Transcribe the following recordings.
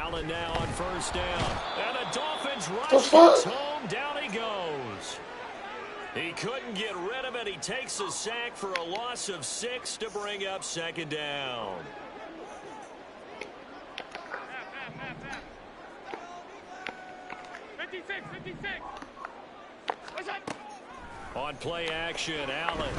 Allen now on first down. And the Dolphins rush this home. Down he goes. He couldn't get rid of it. He takes a sack for a loss of 6 to bring up second down. On play action, Allen.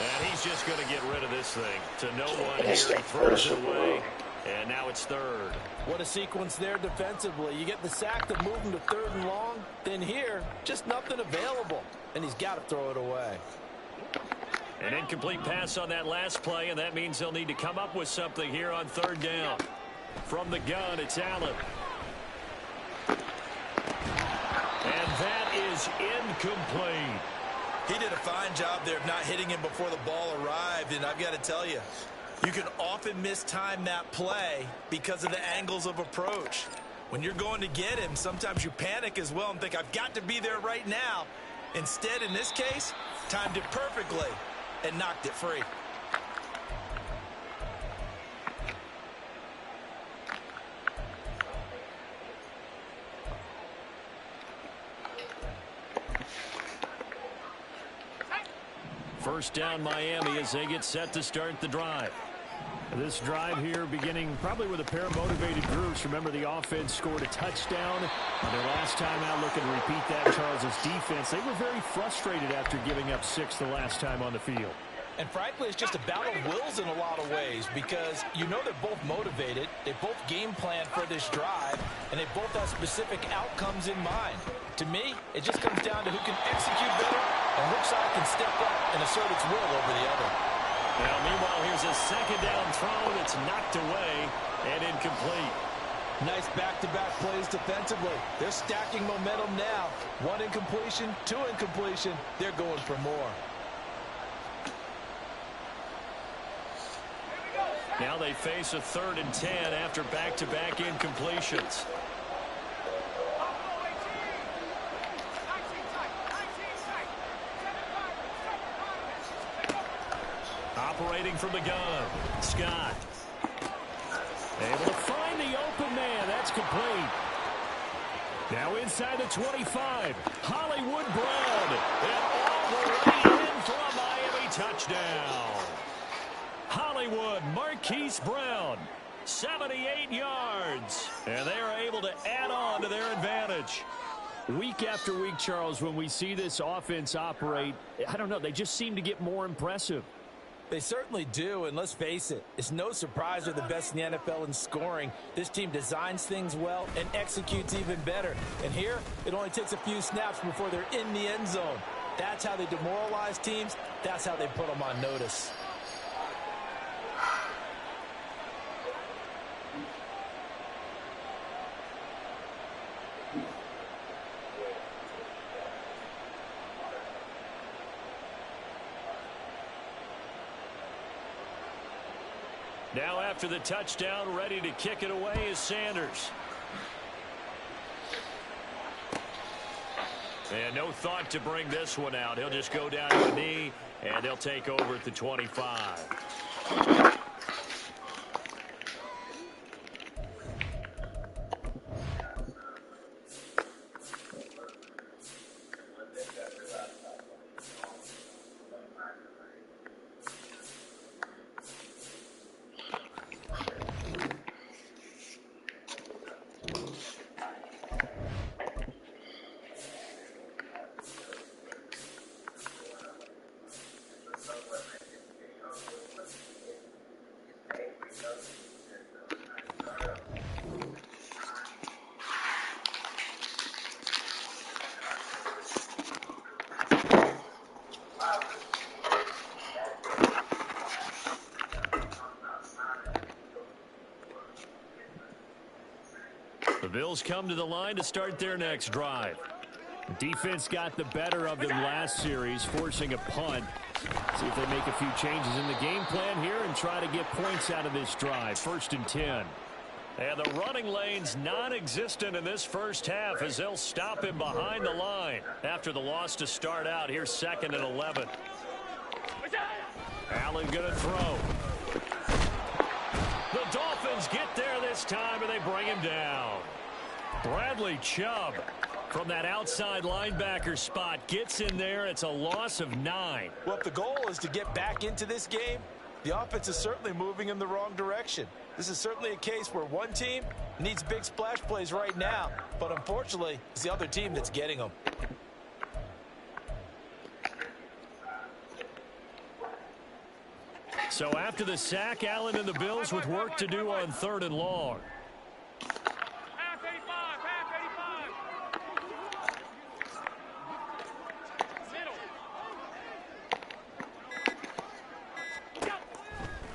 And he's just going to get rid of this thing. To no one here, he throws it away. And now it's third. What a sequence there defensively. You get the sack to move him to 3rd and long. Then here, just nothing available. And he's got to throw it away. An incomplete pass on that last play, and that means they'll need to come up with something here on 3rd down. From the gun, it's Allen. And that is incomplete. He did a fine job there of not hitting him before the ball arrived, and I've got to tell you, you can often mistime that play because of the angles of approach. When you're going to get him, sometimes you panic as well and think, I've got to be there right now. Instead, in this case, timed it perfectly and knocked it free. First down Miami as they get set to start the drive. This drive here beginning probably with a pair of motivated groups. Remember, the offense scored a touchdown on their last time out. Looking to repeat that. Charles's defense, they were very frustrated after giving up 6 the last time on the field. And frankly, it's just a battle of wills in a lot of ways because you know they're both motivated. They both game plan for this drive, and they both have specific outcomes in mind. To me, it just comes down to who can execute better and which side can step up and assert its will over the other. Now, meanwhile, here's a second down throw that's knocked away and incomplete. Nice back-to-back plays defensively. They're stacking momentum now. 1 incompletion, 2 incompletion. They're going for more. Now they face a 3rd and 10 after back-to-back incompletions. Operating from the gun, Scott. Able to find the open man. That's complete. Now inside the 25. Hollywood Brown. And all the way in for a Miami touchdown. Hollywood Marquise Brown. 78 yards. And they are able to add on to their advantage. Week after week, Charles, when we see this offense operate, I don't know, they just seem to get more impressive. They certainly do, and let's face it, it's no surprise they're the best in the NFL in scoring. This team designs things well and executes even better. And here, it only takes a few snaps before they're in the end zone. That's how they demoralize teams. That's how they put them on notice. Now after the touchdown, ready to kick it away is Sanders. And no thought to bring this one out. He'll just go down to the knee, and they'll take over at the 25. The Bills come to the line to start their next drive. Defense got the better of them last series, forcing a punt. See if they make a few changes in the game plan here and try to get points out of this drive. 1st and 10. And the running lane's non-existent in this first half as they'll stop him behind the line after the loss to start out. Here's 2nd and 11. Allen going to throw. Dolphins get there this time, and they bring him down. Bradley Chubb from that outside linebacker spot gets in there. It's a loss of 9. Well, if the goal is to get back into this game, the offense is certainly moving in the wrong direction. This is certainly a case where one team needs big splash plays right now, but unfortunately, it's the other team that's getting them. So after the sack, Allen and the Bills with work to do on 3rd and long.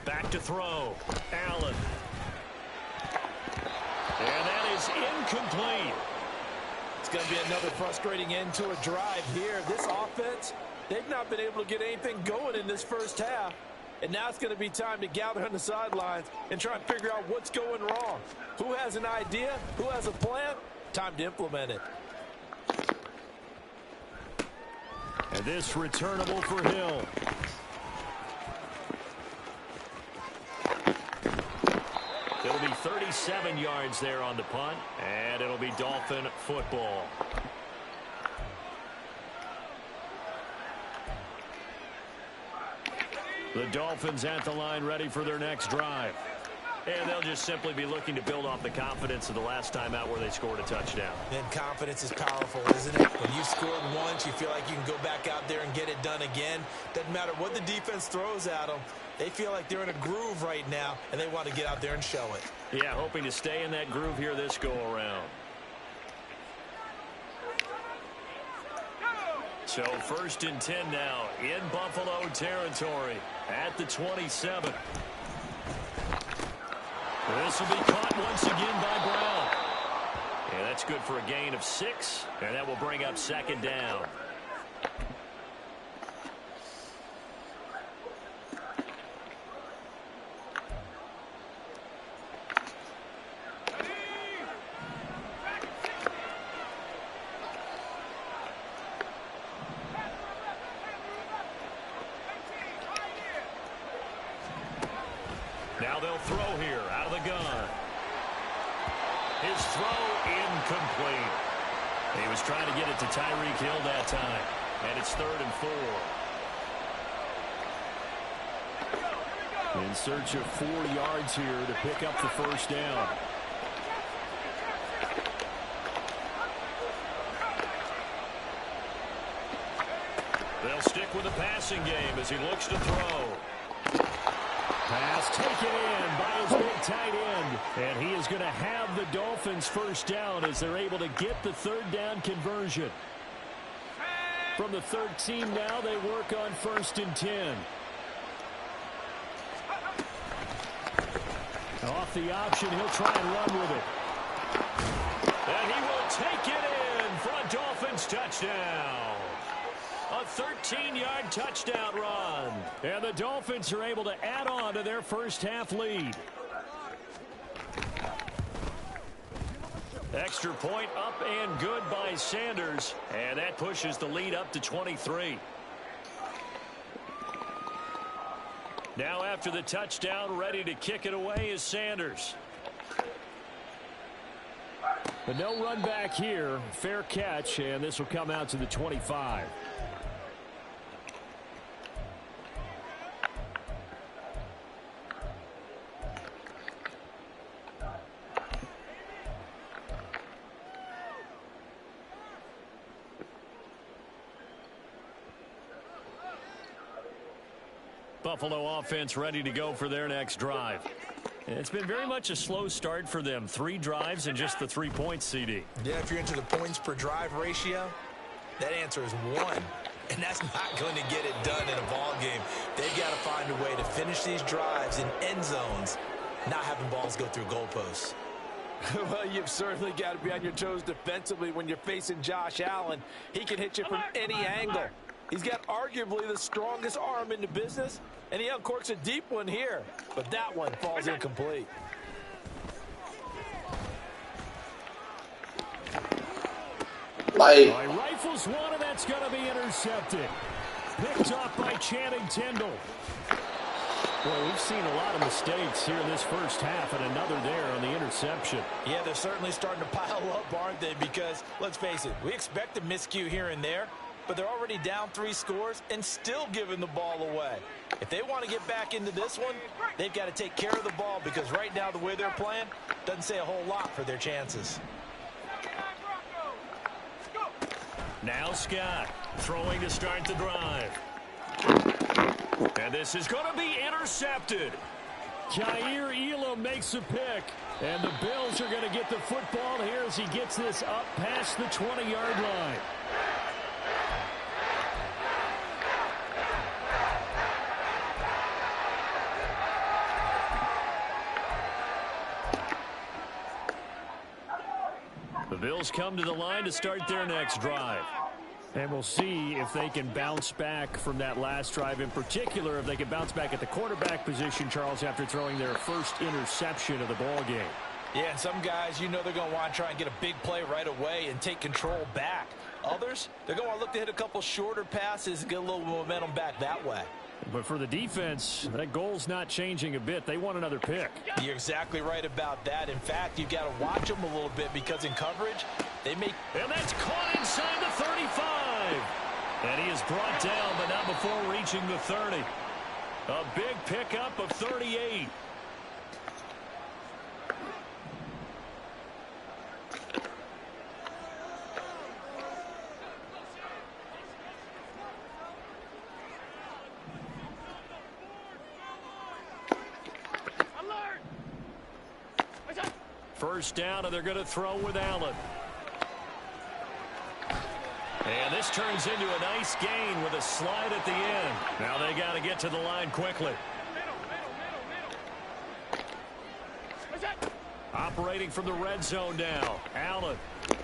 Back to throw. Allen. And that is incomplete. It's going to be another frustrating end to a drive here. This offense, they've not been able to get anything going in this first half. And now it's going to be time to gather on the sidelines and try and figure out what's going wrong. Who has an idea? Who has a plan? Time to implement it. And this returnable for Hill. It'll be 37 yards there on the punt, and it'll be Dolphin football. The Dolphins at the line ready for their next drive. And they'll just simply be looking to build off the confidence of the last time out where they scored a touchdown. And confidence is powerful, isn't it? When you've scored once, you feel like you can go back out there and get it done again. Doesn't matter what the defense throws at them. They feel like they're in a groove right now, and they want to get out there and show it. Yeah, hoping to stay in that groove here this go-around. So 1st and 10 now in Buffalo territory at the 27. This will be caught once again by Brown. And that's good for a gain of 6, and that will bring up 2nd down. Now they'll throw here out of the gun. His throw incomplete. He was trying to get it to Tyreek Hill that time. And it's 3rd and 4. In search of 4 yards here to pick up the 1st down. They'll stick with the passing game as he looks to throw. Pass taken in by his big tight end. And he is going to have the Dolphins 1st down as they're able to get the 3rd down conversion. From the 13 now, they work on 1st and 10. Off the option, he'll try and run with it. And he will take it in for a Dolphins touchdown. A 13-yard touchdown run. And the Dolphins are able to add on to their first half lead. Extra point up and good by Sanders. And that pushes the lead up to 23. Now after the touchdown, ready to kick it away is Sanders. But no run back here. Fair catch, and this will come out to the 25. Buffalo offense ready to go for their next drive. It's been very much a slow start for them. 3 drives and just the 3 points, CD. Yeah, if you're into the points per drive ratio, that answer is 1. And that's not going to get it done in a ball game. They've got to find a way to finish these drives in end zones, not having balls go through goalposts. Well, you've certainly got to be on your toes defensively when you're facing Josh Allen. He can hit you from any angle. He's got arguably the strongest arm in the business, and he uncorks a deep one here. But that one falls incomplete. Rifles one, and that's going to be intercepted. Picked off by Channing Tindall. Well, we've seen a lot of mistakes here in this first half, and another there on the interception. Yeah, they're certainly starting to pile up, aren't they? Because, let's face it, we expect a miscue here and there, but they're already down 3 scores and still giving the ball away. If they want to get back into this one, they've got to take care of the ball, because right now the way they're playing doesn't say a whole lot for their chances. Now Scott throwing to start the drive. And this is going to be intercepted. Jair Elam makes a pick. And the Bills are going to get the football here as he gets this up past the 20-yard line. The Bills come to the line to start their next drive. And we'll see if they can bounce back from that last drive. In particular, if they can bounce back at the quarterback position, Charles, after throwing their first interception of the ball game. Yeah, and some guys, you know they're going to want to try and get a big play right away and take control back. Others, they're going to look to hit a couple shorter passes and get a little momentum back that way. But for the defense, that goal's not changing a bit. They want another pick. You're exactly right about that. In fact, you've got to watch them a little bit because in coverage, they may... And that's caught inside the 35. And he is brought down, but not before reaching the 30. A big pickup of 38. First down, and they're going to throw with Allen. And this turns into a nice gain with a slide at the end. Now they got to get to the line quickly. Operating from the red zone now. Allen. And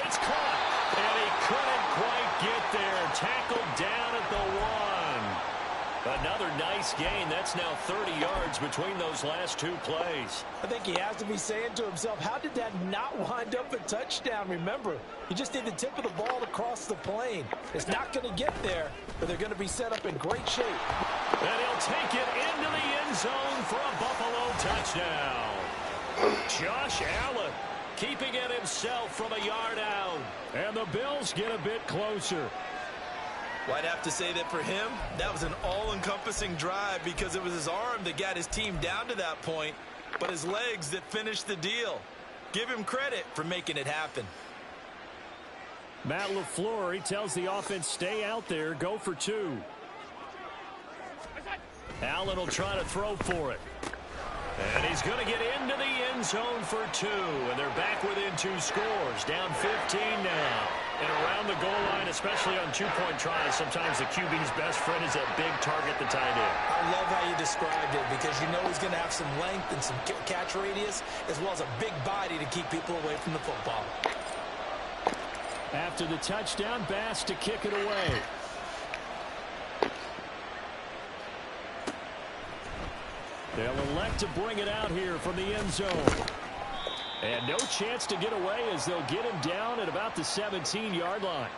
it's caught. And he couldn't quite get there. Tackled down at the 1. Another nice gain. That's now 30 yards between those last 2 plays. I think he has to be saying to himself, how did that not wind up a touchdown? Remember, you just need the tip of the ball across the plane. It's not going to get there, but they're going to be set up in great shape. And he'll take it into the end zone for a Buffalo touchdown. Josh Allen keeping it himself from a yard out. And the Bills get a bit closer. Well, I'd have to say that for him, that was an all-encompassing drive because it was his arm that got his team down to that point, but his legs that finished the deal. Give him credit for making it happen. Matt LaFleur, he tells the offense, stay out there, go for 2. Allen will try to throw for it. And he's going to get into the end zone for 2. And they're back within 2 scores. Down 15 now. And around the goal line, especially on 2-point tries, sometimes the QB's best friend is a big target, the tight end. I love how you described it because you know he's going to have some length and some catch radius as well as a big body to keep people away from the football. After the touchdown, Bass to kick it away. They'll elect to bring it out here from the end zone. And no chance to get away as they'll get him down at about the 17-yard line.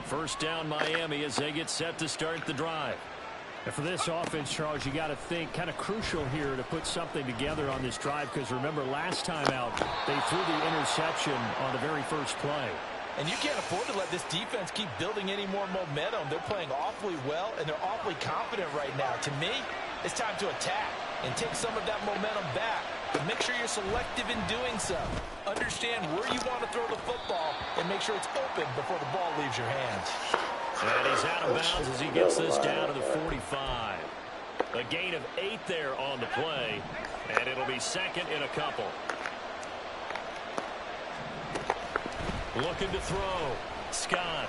First down Miami as they get set to start the drive. And for this offense, Charles, you got to think kind of crucial here to put something together on this drive because remember last time out they threw the interception on the very first play. And you can't afford to let this defense keep building any more momentum. They're playing awfully well, and they're awfully confident right now. To me, it's time to attack and take some of that momentum back. But make sure you're selective in doing so. Understand where you want to throw the football and make sure it's open before the ball leaves your hands. And he's out of bounds as he gets this down to the 45. A gain of 8 there on the play, and it'll be second in a couple. Looking to throw. Scott.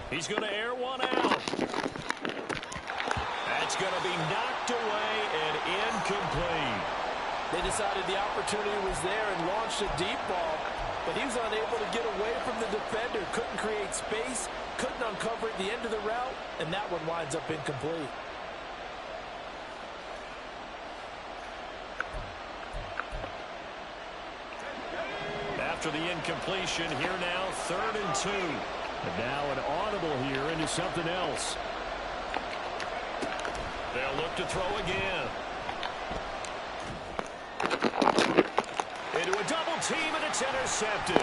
He's going to air one out. That's going to be knocked away and incomplete. They decided the opportunity was there and launched a deep ball, but he was unable to get away from the defender. Couldn't create space, couldn't uncover at the end of the route, and that one winds up incomplete. after the incompletion. Here now, 3rd and 2. And now an audible here into something else. They'll look to throw again. Into a double team, and it's intercepted.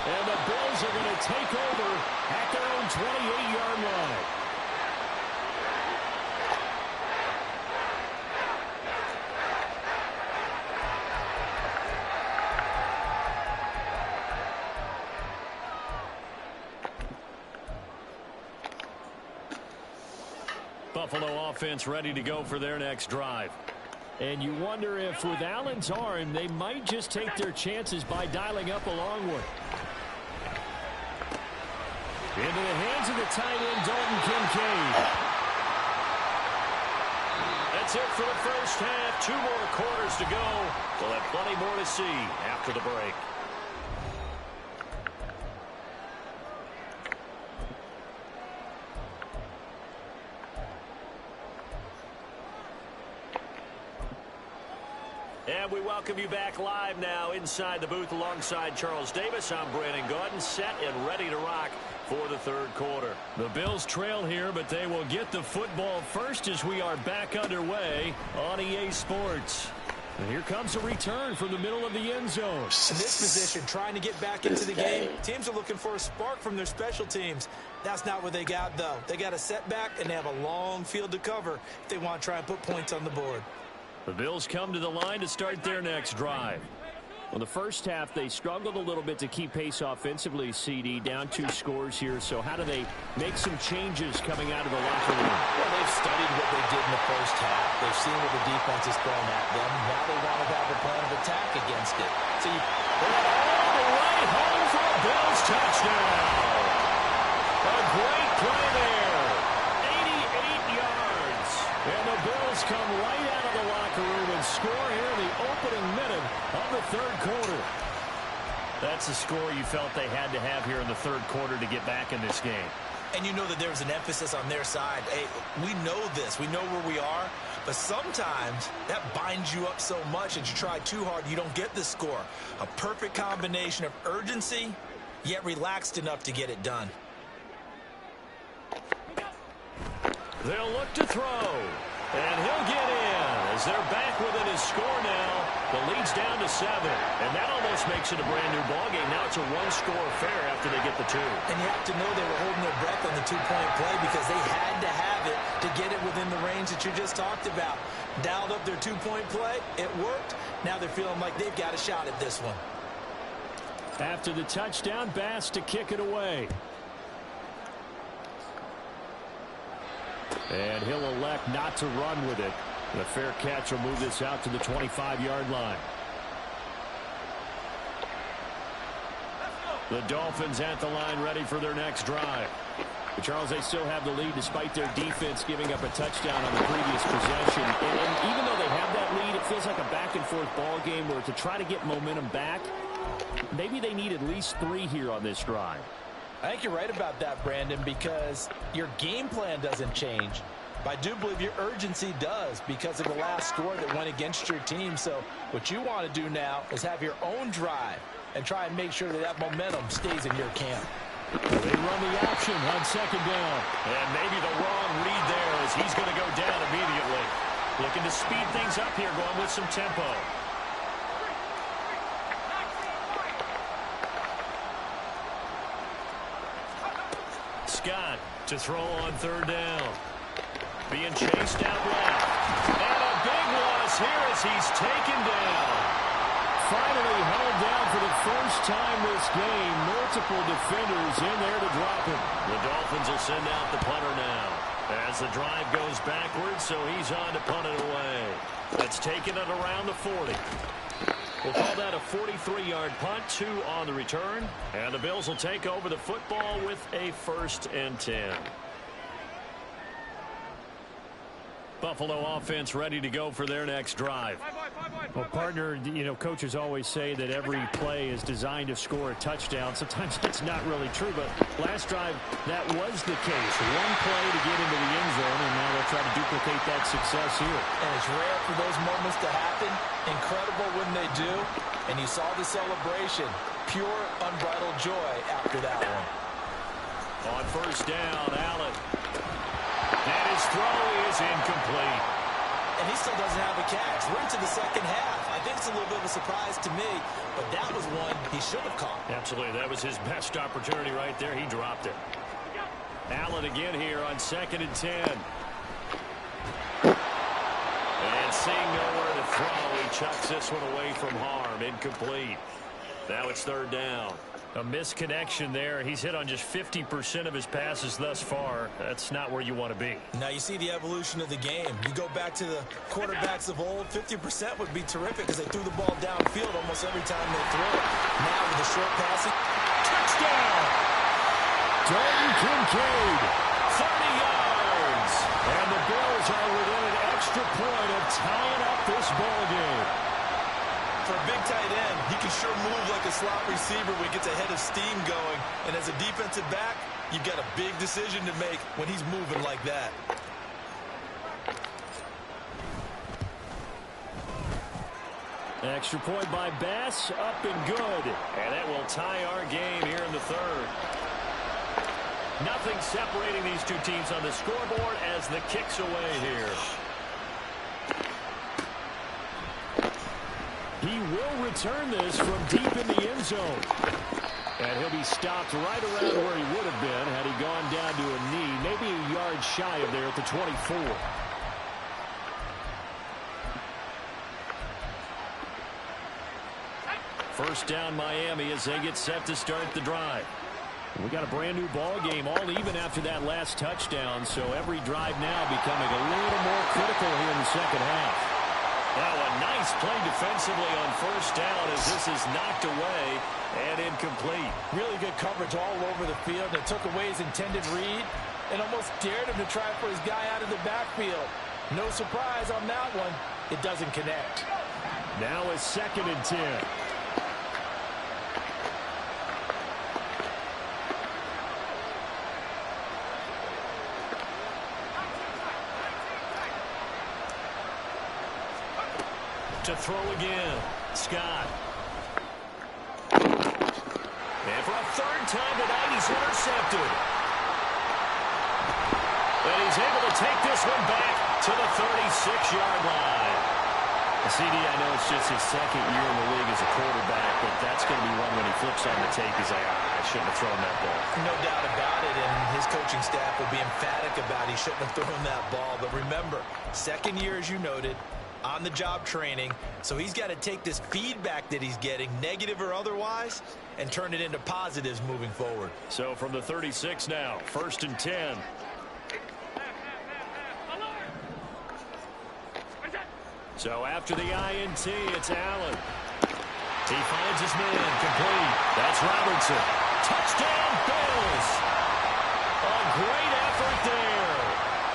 And the Bills are going to take over at their own 28-yard line. Buffalo offense ready to go for their next drive. And you wonder if with Allen's arm, they might just take their chances by dialing up a long one. Into the hands of the tight end, Dalton Kincaid. That's it for the first half. 2 more quarters to go. We'll have plenty more to see after the break. And we welcome you back live now inside the booth alongside Charles Davis. I'm Brandon Gaudin, set and ready to rock for the 3rd quarter. The Bills trail here, but they will get the football first as we are back underway on EA Sports. And here comes a return from the middle of the end zone. In this position, trying to get back into the game, teams are looking for a spark from their special teams. That's not what they got, though. They got a setback, and they have a long field to cover if they want to try and put points on the board. The Bills come to the line to start their next drive. Well, the first half, they struggled a little bit to keep pace offensively, CD, down 2 scores here. So how do they make some changes coming out of the locker room? Well, they've studied what they did in the first half. They've seen what the defense is throwing at them. Now they want to have a plan of attack against it. So you all the way home for a Bills touchdown. A great play there. 88 yards. And the Bills come right out of the locker room and score here in the opening minute of the 3rd quarter. That's the score you felt they had to have here in the 3rd quarter to get back in this game. And you know that there's an emphasis on their side. Hey, we know this. We know where we are. But sometimes that binds you up so much that you try too hard, you don't get the score. A perfect combination of urgency, yet relaxed enough to get it done. They'll look to throw. And he'll get in as they're back within his score now. The lead's down to 7. And that almost makes it a brand new ballgame. Now it's a 1-score affair after they get the 2. And you have to know they were holding their breath on the 2-point play because they had to have it to get it within the range that you just talked about. Dialed up their 2-point play. It worked. Now they're feeling like they've got a shot at this one. After the touchdown, Bass to kick it away. And he'll elect not to run with it. And a fair catch will move this out to the 25-yard line. The Dolphins at the line ready for their next drive. But Charles, they still have the lead despite their defense giving up a touchdown on the previous possession. And even though they have that lead, it feels like a back-and-forth ball game where to try to get momentum back, maybe they need at least 3 here on this drive. I think you're right about that, Brandon, because your game plan doesn't change. But I do believe your urgency does because of the last score that went against your team. So what you want to do now is have your own drive and try and make sure that that momentum stays in your camp. They run the option on 2nd down. And maybe the wrong read there as he's going to go down immediately. Looking to speed things up here, going with some tempo. Scott to throw on 3rd down. Being chased out left. And a big loss here as he's taken down. Finally held down for the first time this game. Multiple defenders in there to drop him. The Dolphins will send out the punter now. As the drive goes backwards, so he's on to punt it away. That's taken it around the 40. We'll call that a 43-yard punt, 2 on the return. And the Bills will take over the football with a 1st and 10. Buffalo offense ready to go for their next drive. Well, partner, you know, coaches always say that every play is designed to score a touchdown. Sometimes that's not really true, but last drive, that was the case. One play to get into the end zone, and now they'll try to duplicate that success here. And it's rare for those moments to happen. Incredible when they do. And you saw the celebration. Pure, unbridled joy after that one. On first down, Allen. And his throw is incomplete. And he still doesn't have a catch. We're into the second half. I think it's a little bit of a surprise to me, but that was one he should have caught. Absolutely. That was his best opportunity right there. He dropped it. Allen again here on 2nd and 10. And seeing nowhere to throw, he chucks this one away from harm. Incomplete. Now it's 3rd down. A misconnection there. He's hit on just 50% of his passes thus far. That's not where you want to be. Now you see the evolution of the game. You go back to the quarterbacks of old, 50% would be terrific because they threw the ball downfield almost every time they threw it. Now with the short passing. Touchdown! Dalton Kincaid, 30 yards. And the Bills are within an extra point of tying up this ball game. For a big tight end, he can sure move like a slot receiver when he gets a head of steam going. And as a defensive back, you've got a big decision to make when he's moving like that. Extra point by Bass, up and good. And that will tie our game here in the 3rd. Nothing separating these two teams on the scoreboard as the kick's away here. He will return this from deep in the end zone. And he'll be stopped right around where he would have been had he gone down to a knee, maybe a yard shy of there at the 24. First down Miami as they get set to start the drive. We got a brand new ball game, all even after that last touchdown, so every drive now becoming a little more critical here in the second half. Now a nice play defensively on first down as this is knocked away and incomplete. Really good coverage all over the field. It took away his intended read and almost dared him to try for his guy out of the backfield. No surprise on that one. It doesn't connect. Now a 2nd and 10. To throw again, Scott. And for a 3rd time tonight, he's intercepted. And he's able to take this one back to the 36-yard line. CD, I know it's just his 2nd year in the league as a quarterback, but that's going to be one when he flips on the tape. He's like, I shouldn't have thrown that ball. No doubt about it, and his coaching staff will be emphatic about he shouldn't have thrown that ball. But remember, 2nd year, as you noted, on-the-job training, so he's got to take this feedback that he's getting, negative or otherwise, and turn it into positives moving forward. So from the 36 now, 1st and 10. So after the INT, it's Allen. He finds his man, complete. That's Robertson. Touchdown, Bills. A great effort there.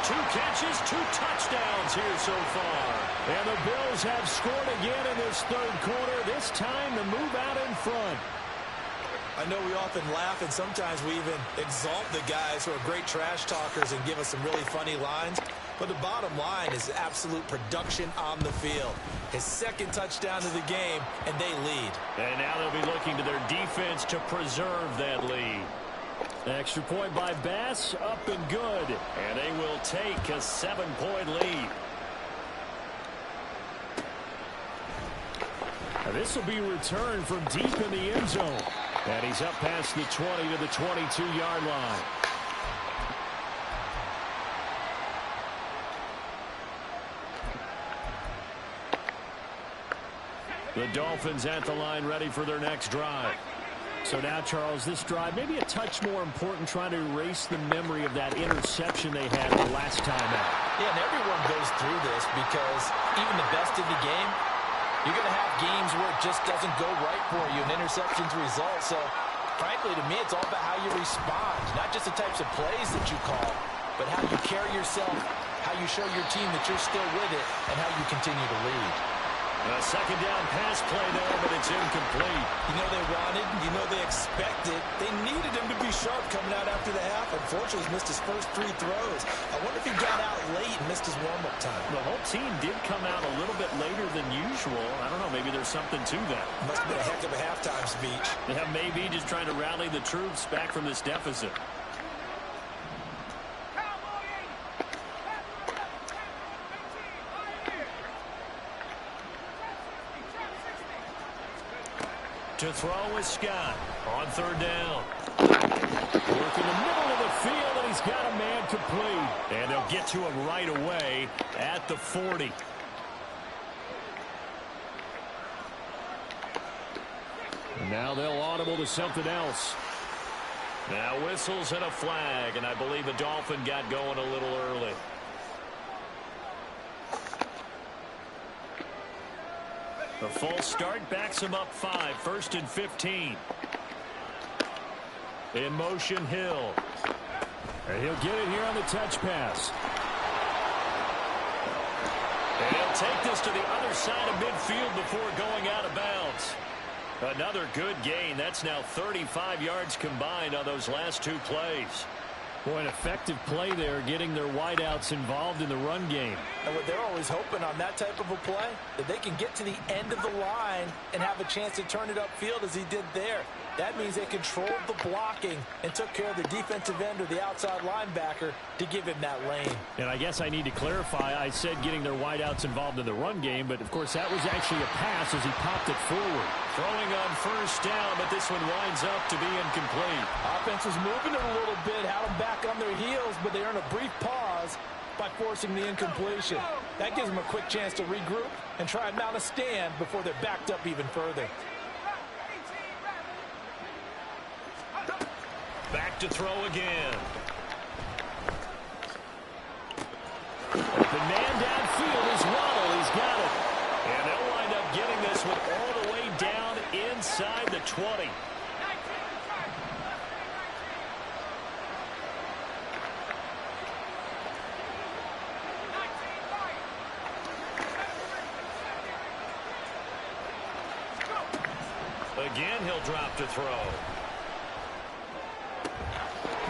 2 catches, 2 touchdowns here so far. And the Bills have scored again in this 3rd quarter, this time to move out in front. I know we often laugh, and sometimes we even exalt the guys who are great trash talkers and give us some really funny lines. But the bottom line is absolute production on the field. His 2nd touchdown of the game, and they lead. And now they'll be looking to their defense to preserve that lead. Extra point by Bass, up and good. And they will take a 7-point lead. Now this will be returned from deep in the end zone. And he's up past the 20 to the 22-yard line. The Dolphins at the line ready for their next drive. So now, Charles, this drive maybe a touch more important, trying to erase the memory of that interception they had the last time out. Yeah, and everyone goes through this because even the best in the game, you're going to have games where it just doesn't go right for you, and interceptions result. So, frankly, to me, it's all about how you respond, not just the types of plays that you call, but how you carry yourself, how you show your team that you're still with it, and how you continue to lead. A second down pass play there, but it's incomplete. You know they wanted, you know they expected. They needed him to be sharp coming out after the half. Unfortunately, he's missed his first 3 throws. I wonder if he got out late and missed his warm-up time. The whole team did come out a little bit later than usual. I don't know, maybe there's something to that. Must have been a heck of a halftime speech. Yeah, maybe just trying to rally the troops back from this deficit. To throw is Scott on third down. Working the middle of the field, and he's got a man complete. And they'll get to him right away at the 40. And now they'll audible to something else. Now whistles and a flag, and I believe the Dolphin got going a little early. The full start backs him up 5, 1st and 15. In motion, Hill. And he'll get it here on the touch pass. And he'll take this to the other side of midfield before going out of bounds. Another good gain. That's now 35 yards combined on those last 2 plays. Boy, an effective play there, getting their wideouts involved in the run game. And what they're always hoping on that type of a play, that they can get to the end of the line and have a chance to turn it upfield as he did there. That means they controlled the blocking and took care of the defensive end or the outside linebacker to give him that lane. And I guess I need to clarify, I said getting their wideouts involved in the run game, but of course that was actually a pass as he popped it forward. Throwing on first down, but this one winds up to be incomplete. Offense was moving it a little bit, had them back on their heels, but they earn a brief pause by forcing the incompletion. That gives them a quick chance to regroup and try and mount a stand before they're backed up even further. Back to throw again. The man downfield is Waddle. He's got it. And they'll wind up getting this one all the way down inside the 20. Again, he'll drop to throw.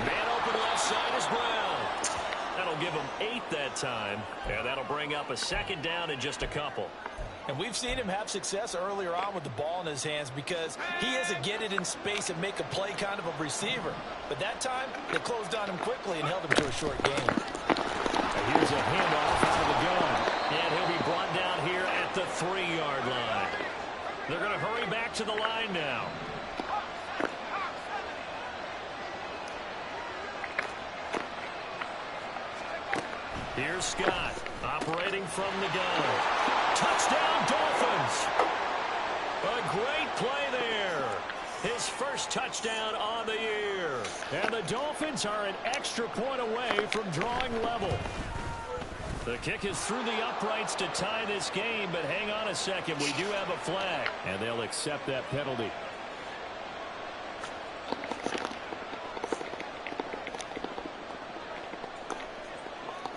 Man open left side is Brown. That'll give him 8 that time. And that'll bring up a second down in just a couple. And we've seen him have success earlier on with the ball in his hands because he is a get it in space and make a play kind of a receiver. But that time, they closed on him quickly and held him to a short game. And here's a handoff out of the gun. And he'll be brought down here at the 3-yard line. They're going to hurry back to the line now. Here's Scott, operating from the gun. Touchdown, Dolphins! A great play there. His first touchdown on the year. And the Dolphins are an extra point away from drawing level. The kick is through the uprights to tie this game, but hang on a second. We do have a flag, and they'll accept that penalty.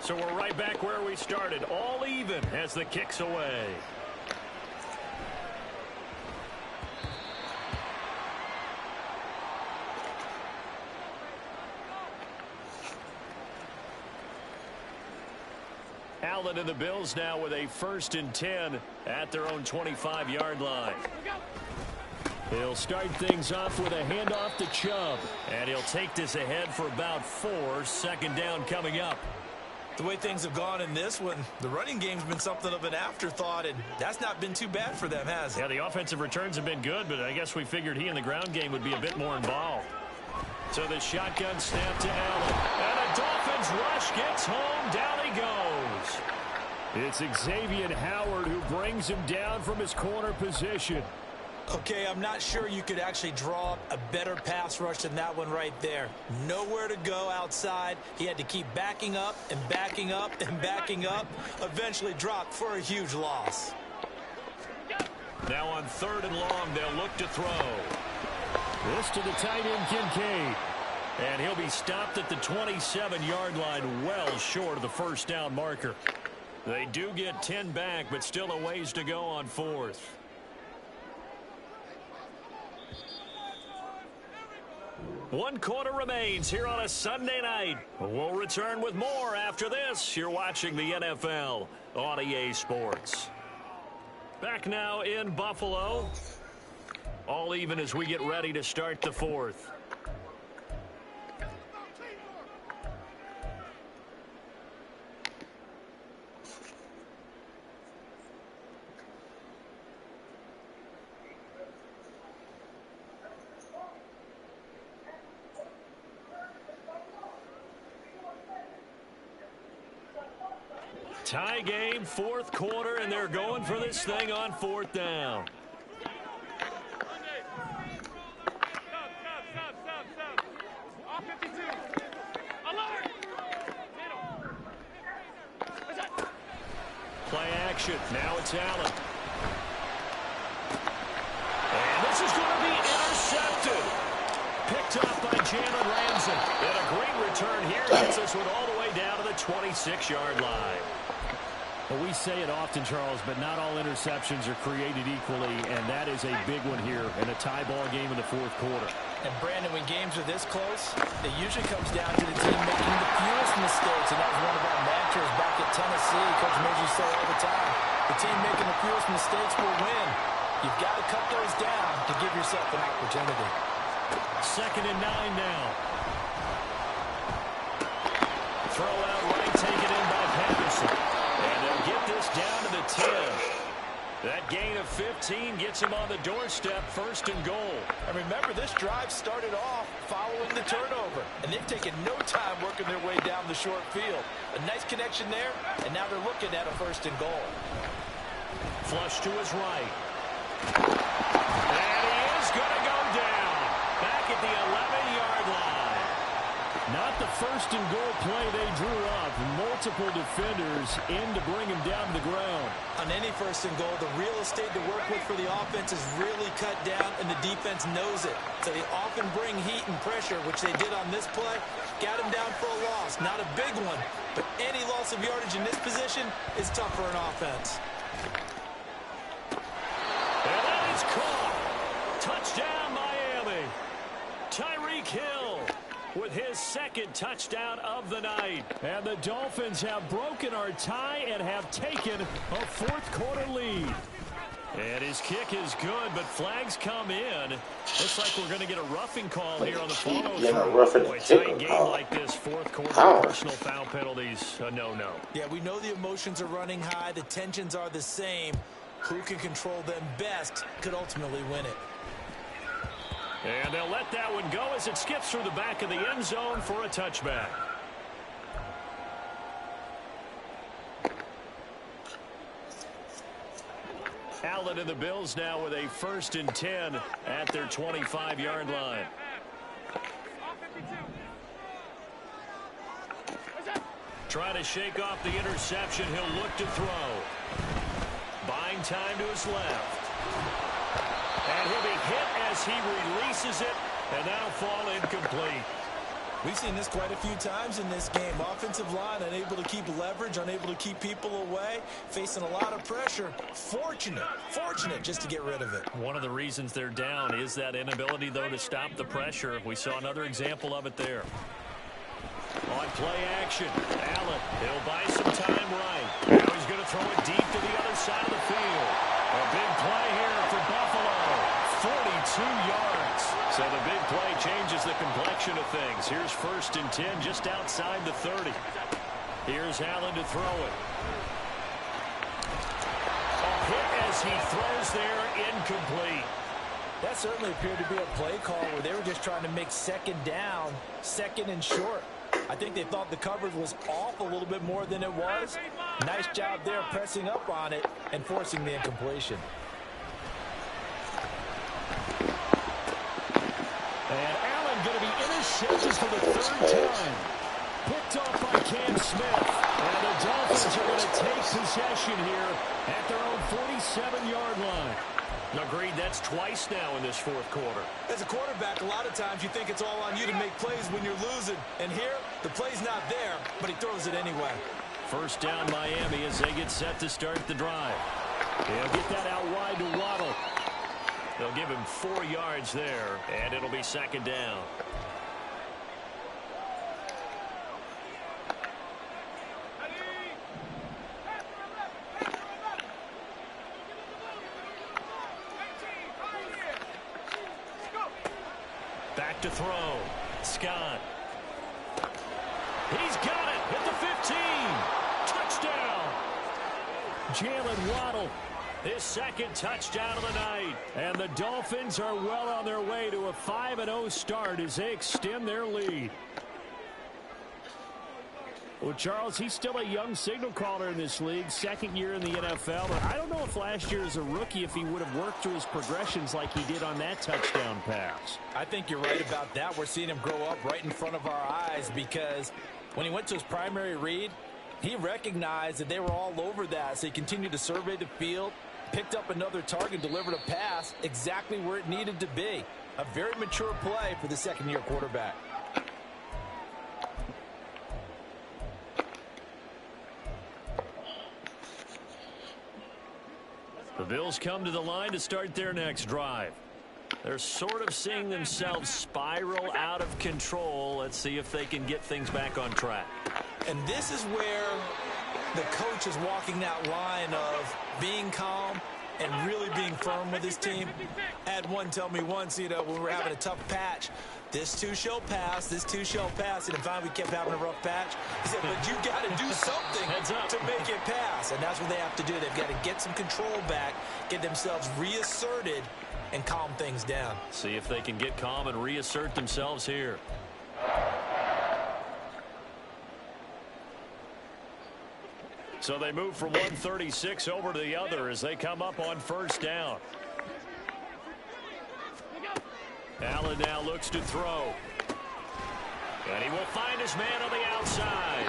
So we're right back where we started, all even as the kick's away. Allen and the Bills now with a 1st and 10 at their own 25-yard line. He'll start things off with a handoff to Chubb, and he'll take this ahead for about 4. 2nd down coming up. The way things have gone in this one, the running game's been something of an afterthought, and that's not been too bad for them, has it? Yeah, the offensive returns have been good, but I guess we figured he in the ground game would be a bit more involved. So the shotgun snap to Allen. And the Dolphins rush gets home. Down he goes. It's Xavier Howard who brings him down from his corner position. Okay, I'm not sure you could actually draw a better pass rush than that one right there. Nowhere to go outside. He had to keep backing up and backing up and backing up. Eventually dropped for a huge loss. Now on 3rd and long, they'll look to throw. This to the tight end, Kincaid. And he'll be stopped at the 27-yard line, well short of the 1st down marker. They do get 10 back, but still a ways to go on fourth. One quarter remains here on a Sunday night. We'll return with more after this. You're watching the NFL on EA Sports. Back now in Buffalo. All even as we get ready to start the fourth. Tie game, fourth quarter, and they're going for this thing on fourth down. Play action. Now it's Allen. And this is going to be intercepted. Picked up by Jalen Ramsey. And a great return here gets us one all the way down to the 26-yard line. Well, we say it often, Charles, but not all interceptions are created equally, and that is a big one here in a tie ball game in the fourth quarter. And, Brandon, when games are this close, it usually comes down to the team making the fewest mistakes, and that was one of our mantras back at Tennessee. Coach Murphy said all the time, the team making the fewest mistakes will win. You've got to cut those down to give yourself an opportunity. 2nd and 9 now. Throw out right, taken in by Patterson. And they'll get this down to the 10. That gain of 15 gets him on the doorstep, 1st and goal. And remember, this drive started off following the turnover, and they've taken no time working their way down the short field. A nice connection there, and now they're looking at a 1st and goal. Flush to his right. And he is going to go down. Back at the 11-yard line. Not the 1st and goal play they drew up. Multiple defenders in to bring him down to the ground. On any 1st and goal, the real estate to work with for the offense is really cut down, and the defense knows it. So they often bring heat and pressure, which they did on this play. Got him down for a loss. Not a big one, but any loss of yardage in this position is tough for an offense. And that is caught. Touchdown, Miami. Tyreek Hill with his 2nd touchdown of the night. And the Dolphins have broken our tie and have taken a 4th quarter lead. And his kick is good, but flags come in. Looks like we're going to get a roughing call here on the follow-through. Boy, tight game like this, 4th quarter, personal foul penalties, a no-no. Yeah, we know the emotions are running high. The tensions are the same. Who can control them best could ultimately win it. And they'll let that one go as it skips through the back of the end zone for a touchback. Allen and the Bills now with a 1st and 10 at their 25-yard line. Trying to shake off the interception. He'll look to throw. Buying time to his left. And he'll be hit as he releases it, and that'll fall incomplete. We've seen this quite a few times in this game. Offensive line unable to keep leverage, unable to keep people away, facing a lot of pressure. Fortunate just to get rid of it. One of the reasons they're down is that inability, though, to stop the pressure. We saw another example of it there. On play action, Allen, he'll buy some time right. Now he's going to throw it deep to the other side of the field. A big play here for Buffalo. 42 yards. So the big play changes the complexion of things. Here's 1st and 10 just outside the 30. Here's Allen to throw it. A hit as he throws there, incomplete. That certainly appeared to be a play call where they were just trying to make 2nd down, 2nd and short. I think they thought the coverage was off a little bit more than it was. Nice job there pressing up on it and forcing the incompletion. And Allen going to be intercepted for the 3rd time. Picked off by Cam Smith. And the Dolphins are going to take possession here at their own 47-yard line. Agreed, that's twice now in this 4th quarter. As a quarterback, a lot of times you think it's all on you to make plays when you're losing. And here, the play's not there, but he throws it anyway. First down Miami as they get set to start the drive. They'll get that out wide to Waddle. They'll give him 4 yards there, and it'll be second down. Back to throw. Scott. He's got it at the 15. Touchdown. Jalen Waddle, his second touchdown of the night. And the Dolphins are well on their way to a 5-0 start as they extend their lead. Well, Charles, he's still a young signal caller in this league, second year in the NFL. But I don't know if last year as a rookie, if he would have worked through his progressions like he did on that touchdown pass. I think you're right about that. We're seeing him grow up right in front of our eyes because when he went to his primary read, he recognized that they were all over that. So he continued to survey the field, picked up another target, delivered a pass exactly where it needed to be. A very mature play for the second-year quarterback. The Bills come to the line to start their next drive. They're sort of seeing themselves spiral out of control. Let's see if they can get things back on track. And this is where the coach is walking that line of being calm and really being firm with his team. I had one tell me once, when we were having a tough patch, this too shall pass, this too shall pass. And finally we kept having a rough patch. He said, but you got to do something to make it pass. And that's what they have to do. They've got to get some control back, get themselves reasserted, and calm things down. See if they can get calm and reassert themselves here. So they move from 136 over to the other as they come up on first down. Allen now looks to throw. And he will find his man on the outside.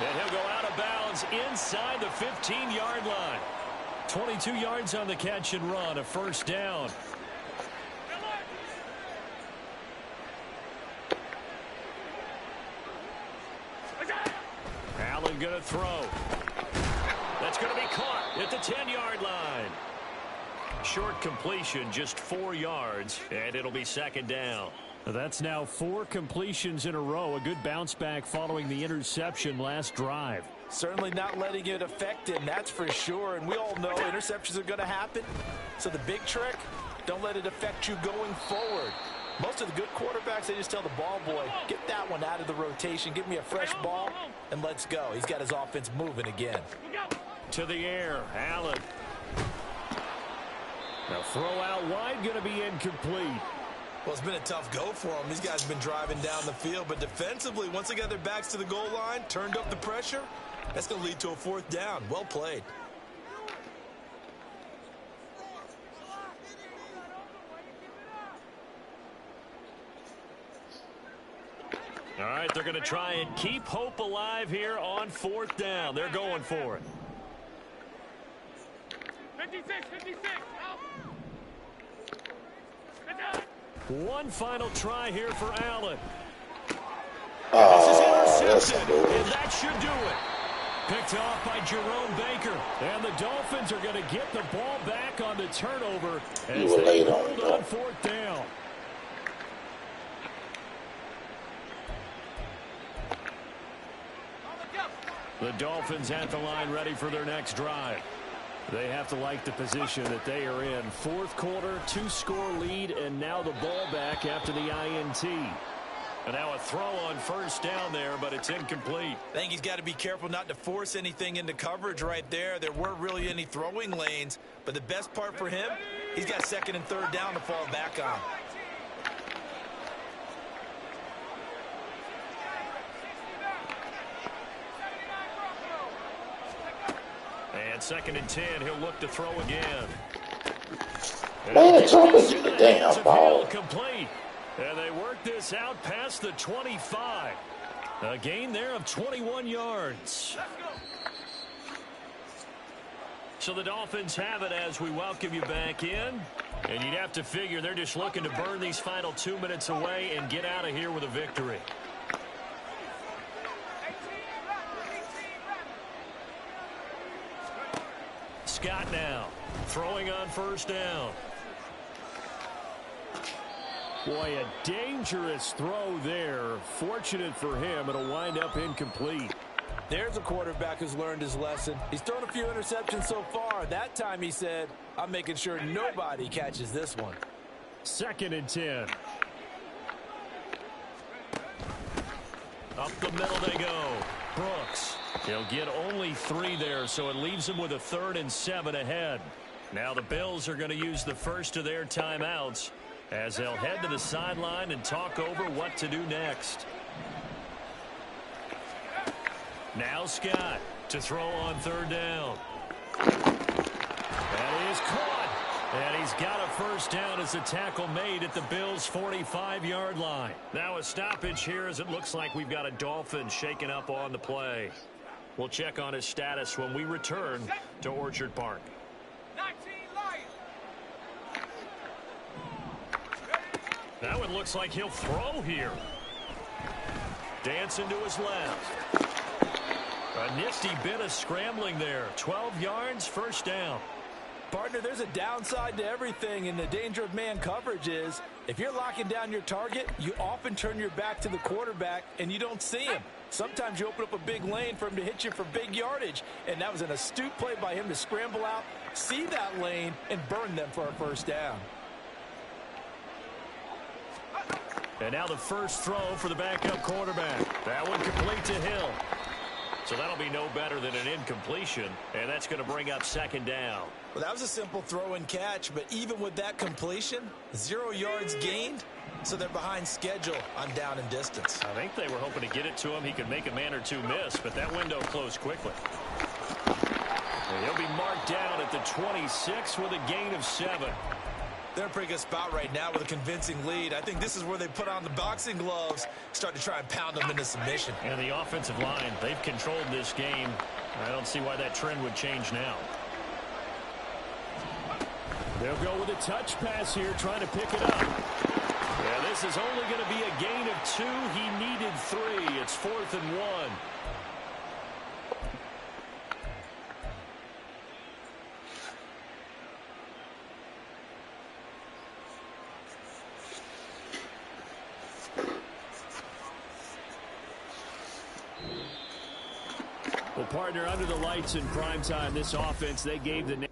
And he'll go out of bounds inside the 15-yard line. 22 yards on the catch and run, a first down. Allen going to throw. That's going to be caught at the 10-yard line. Short completion, just 4 yards, and it'll be second down. That's now 4 completions in a row. A good bounce back following the interception last drive. Certainly not letting it affect him, that's for sure. And we all know interceptions are going to happen. So the big trick, don't let it affect you going forward. Most of the good quarterbacks, they just tell the ball boy, get that one out of the rotation, give me a fresh ball, and let's go. He's got his offense moving again. To the air, Allen. Now throw out wide, going to be incomplete. Well, it's been a tough go for them. These guys have been driving down the field, but defensively, once they got their backs to the goal line, turned up the pressure, that's going to lead to a fourth down. Well played. All right, they're going to try and keep hope alive here on fourth down. They're going for it. 56. One final try here for Allen. Oh, this is intercepted, and that should do it. Picked off by Jerome Baker. And the Dolphins are going to get the ball back on the turnover as they hold on fourth down. The Dolphins at the line ready for their next drive. They have to like the position that they are in. Fourth quarter, 2-score lead, and now the ball back after the INT. And now a throw on first down there, but it's incomplete. I think he's got to be careful not to force anything into coverage right there. There weren't really any throwing lanes, but the best part for him, he's got second and third down to fall back on. And second and 10, he'll look to throw again. Man, it's the damn ball. Complete. And they work this out past the 25. A gain there of 21 yards. So the Dolphins have it as we welcome you back in. And you'd have to figure they're just looking to burn these final 2 minutes away and get out of here with a victory. throwing on first down. Boy, a dangerous throw there. Fortunate for him, it'll wind up incomplete. There's a quarterback who's learned his lesson. He's thrown a few interceptions so far. That time he said, I'm making sure nobody catches this one. 2nd and 10. Up the middle they go. Brooks. He'll get only 3 there, so it leaves him with a 3rd and 7 ahead. Now the Bills are going to use the first of their timeouts as they'll head to the sideline and talk over what to do next. Now Scott to throw on 3rd down. That is caught. And he's got a first down as a tackle made at the Bills' 45-yard line. Now a stoppage here as it looks like we've got a Dolphin shaken up on the play. We'll check on his status when we return to Orchard Park. Now it looks like he'll throw here. Dancing to his left. A nifty bit of scrambling there. 12 yards, first down. Partner, there's a downside to everything, and the danger of man coverage is if you're locking down your target, you often turn your back to the quarterback and you don't see him. Sometimes you open up a big lane for him to hit you for big yardage, and that was an astute play by him to scramble out, see that lane, and burn them for a first down. And now the first throw for the backup quarterback. That one complete to Hill. So that'll be no better than an incompletion, and that's going to bring up 2nd down. Well, that was a simple throw and catch, but even with that completion, 0 yards gained, so they're behind schedule on down and distance. I think they were hoping to get it to him. He could make a man or two miss, but that window closed quickly. And he'll be marked down at the 26 with a gain of 7. They're in a pretty good spot right now with a convincing lead. I think this is where they put on the boxing gloves, start to try and pound them into submission. And the offensive line, they've controlled this game. I don't see why that trend would change now. They'll go with a touch pass here, trying to pick it up. Yeah, this is only going to be a gain of 2. He needed 3. It's 4th and 1. Well, partner, under the lights in prime time, this offense, they gave the